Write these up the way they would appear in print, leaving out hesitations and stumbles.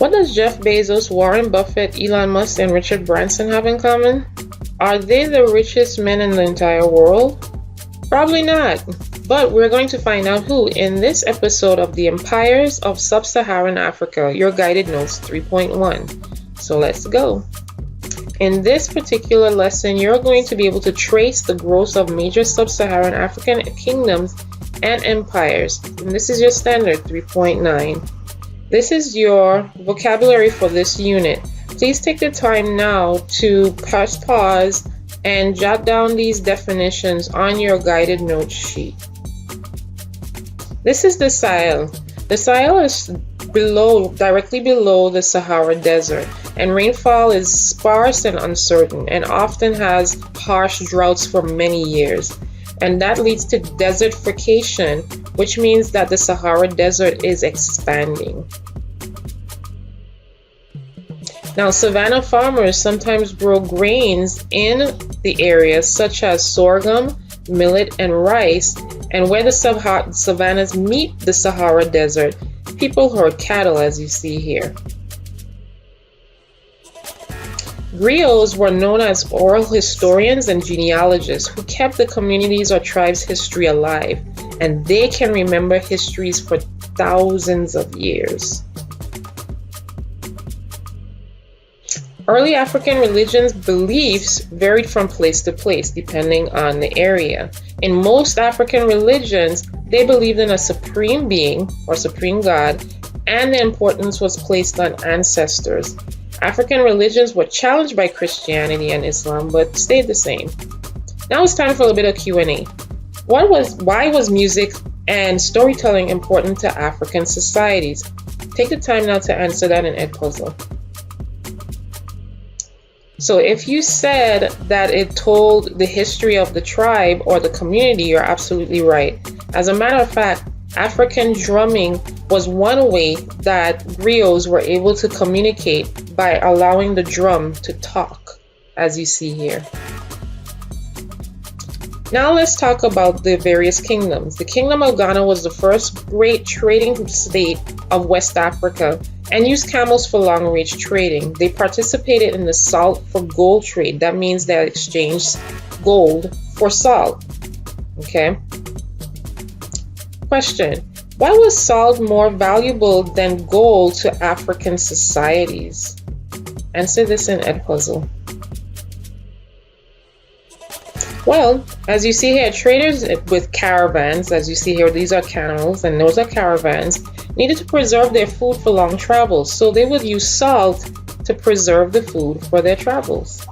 What does Jeff Bezos, Warren Buffett, Elon Musk, and Richard Branson have in common? Are they the richest men in the entire world? Probably not, but we're going to find out who in this episode of The Empires of Sub-Saharan Africa, your guided notes 3.1. So let's go. In this particular lesson, you're going to be able to trace the growth of major Sub-Saharan African kingdoms and empires. And this is your standard 3.9. This is your vocabulary for this unit. Please take the time now to press pause and jot down these definitions on your guided note sheet. This is the Sahel. The Sahel is directly below the Sahara Desert, and rainfall is sparse and uncertain and often has harsh droughts for many years. And that leads to desertification, which means that the Sahara Desert is expanding. Now, savanna farmers sometimes grow grains in the area such as sorghum, millet, and rice, and where the savannas meet the Sahara Desert, people herd cattle, as you see here. Griots were known as oral historians and genealogists who kept the community's or tribe's history alive, and they can remember histories for thousands of years. Early African religions' beliefs varied from place to place depending on the area. In most African religions, they believed in a supreme being or supreme god, and the importance was placed on ancestors. African religions were challenged by Christianity and Islam, but stayed the same. Now it's time for a little bit of Q&A. Why was music and storytelling important to African societies? Take the time now to answer that in Edpuzzle. So if you said that it told the history of the tribe or the community, you're absolutely right. As a matter of fact, African drumming was one way that griots were able to communicate by allowing the drum to talk, as you see here. Now let's talk about the various kingdoms. The Kingdom of Ghana was the first great trading state of West Africa and used camels for long-range trading. They participated in the salt for gold trade. That means they exchanged gold for salt. Okay. Question: why was salt more valuable than gold to African societies? Answer this in Edpuzzle. Well, as you see here, traders with caravans, as you see here, these are camels and those are caravans, needed to preserve their food for long travels, so they would use salt to preserve the food for their travels.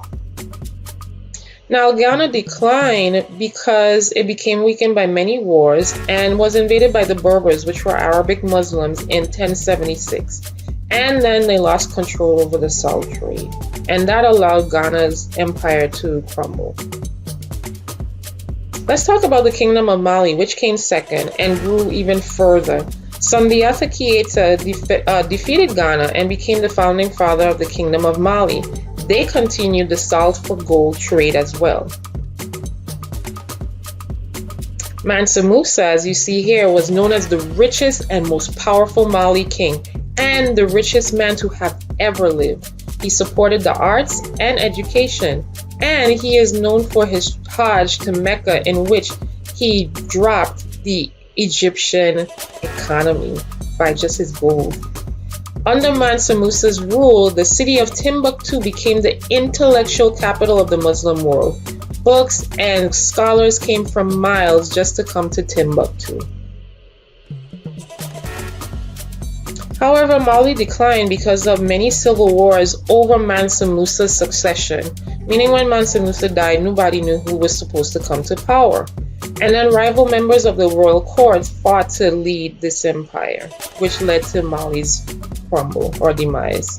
Now, Ghana declined because it became weakened by many wars and was invaded by the Berbers, which were Arabic Muslims, in 1076. And then they lost control over the salt trade, and that allowed Ghana's empire to crumble. Let's talk about the Kingdom of Mali, which came second and grew even further. Sundiata Keita defeated Ghana and became the founding father of the Kingdom of Mali. They continued the salt for gold trade as well. Mansa Musa, as you see here, was known as the richest and most powerful Mali king and the richest man to have ever lived. He supported the arts and education, and he is known for his Hajj to Mecca, in which he dropped the Egyptian economy by just his gold. Under Mansa Musa's rule, the city of Timbuktu became the intellectual capital of the Muslim world. Books and scholars came from miles just to come to Timbuktu. However, Mali declined because of many civil wars over Mansa Musa's succession, meaning when Mansa Musa died, nobody knew who was supposed to come to power. And then rival members of the royal court fought to lead this empire, which led to Mali's crumble or demise.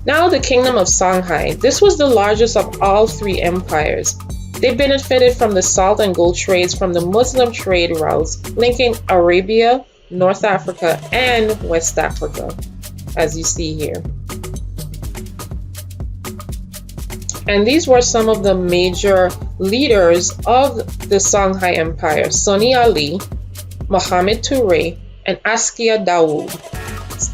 Now the Kingdom of Songhai. This was the largest of all three empires. They benefited from the salt and gold trades from the Muslim trade routes linking Arabia, North Africa, and West Africa, as you see here. And these were some of the major leaders of the Songhai Empire: Sonny Ali, Mohamed Touré, and Askia Dawood.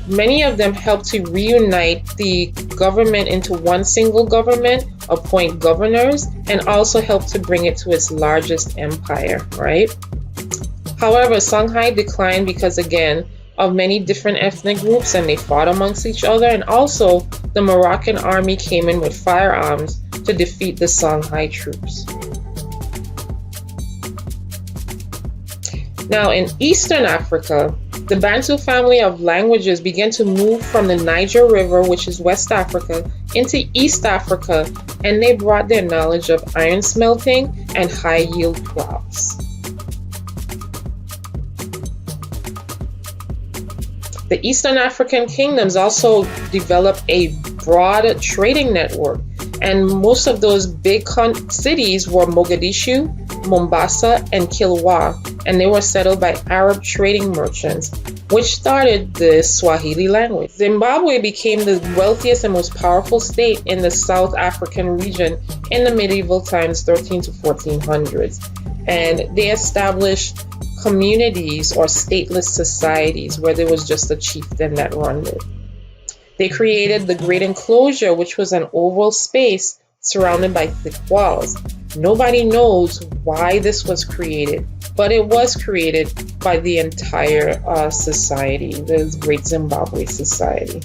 Many of them helped to reunite the government into one single government, appoint governors, and also helped to bring it to its largest empire, right? However, Songhai declined because, again, of many different ethnic groups, and they fought amongst each other, and also the Moroccan army came in with firearms to defeat the Songhai troops. Now, in Eastern Africa, the Bantu family of languages began to move from the Niger River, which is West Africa, into East Africa, and they brought their knowledge of iron smelting and high-yield crops. The Eastern African kingdoms also developed a broad trading network, and most of those big cities were Mogadishu, Mombasa, and Kilwa, and they were settled by Arab trading merchants, which started the Swahili language. Zimbabwe became the wealthiest and most powerful state in the South African region in the medieval times, 13 to 1400s, and they established communities or stateless societies where there was just a chieftain that run it. They created the Great Enclosure, which was an oval space surrounded by thick walls. Nobody knows why this was created, but it was created by the entire society, the Great Zimbabwe Society.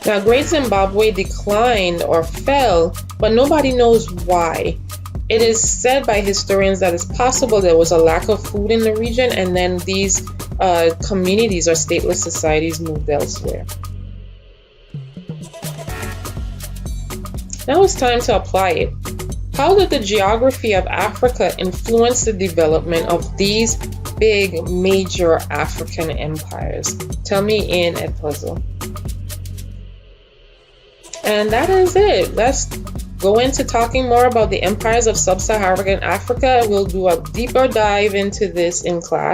Now, Great Zimbabwe declined or fell, but nobody knows why. It is said by historians that it's possible there was a lack of food in the region, and then these communities or stateless societies moved elsewhere. Now it's time to apply it. How did the geography of Africa influence the development of these big major African empires? Tell me in Edpuzzle. And that is it. Let's go into talking more about the empires of Sub-Saharan Africa. We'll do a deeper dive into this in class.